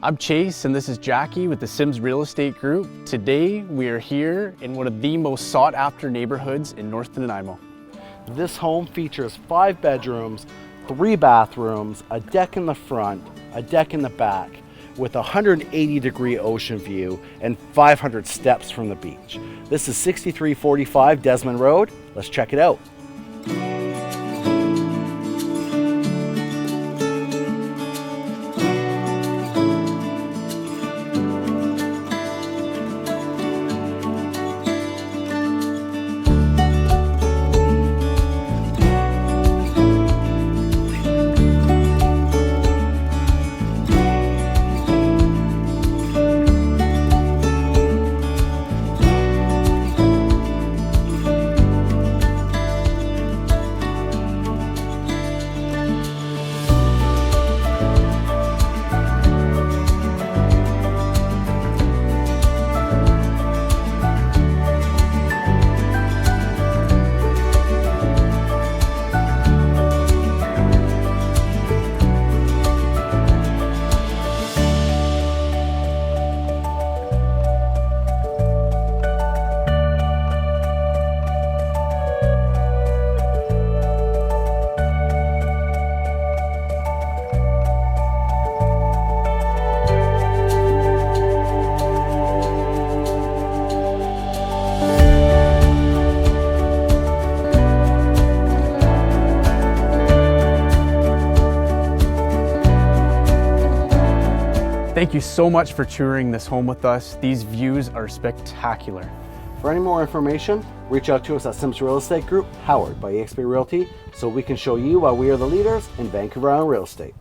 I'm Chase and this is Jackie with the Sims Real Estate Group. Today we are here in one of the most sought after neighborhoods in North Nanaimo. This home features 5 bedrooms, 3 bathrooms, a deck in the front, a deck in the back, with a 180-degree ocean view and 500 steps from the beach. This is 6345 Desmond Road. Let's check it out. Thank you so much for touring this home with us. These views are spectacular. For any more information, reach out to us at Sims Real Estate Group, powered by eXp Realty, so we can show you why we are the leaders in Vancouver Island real estate.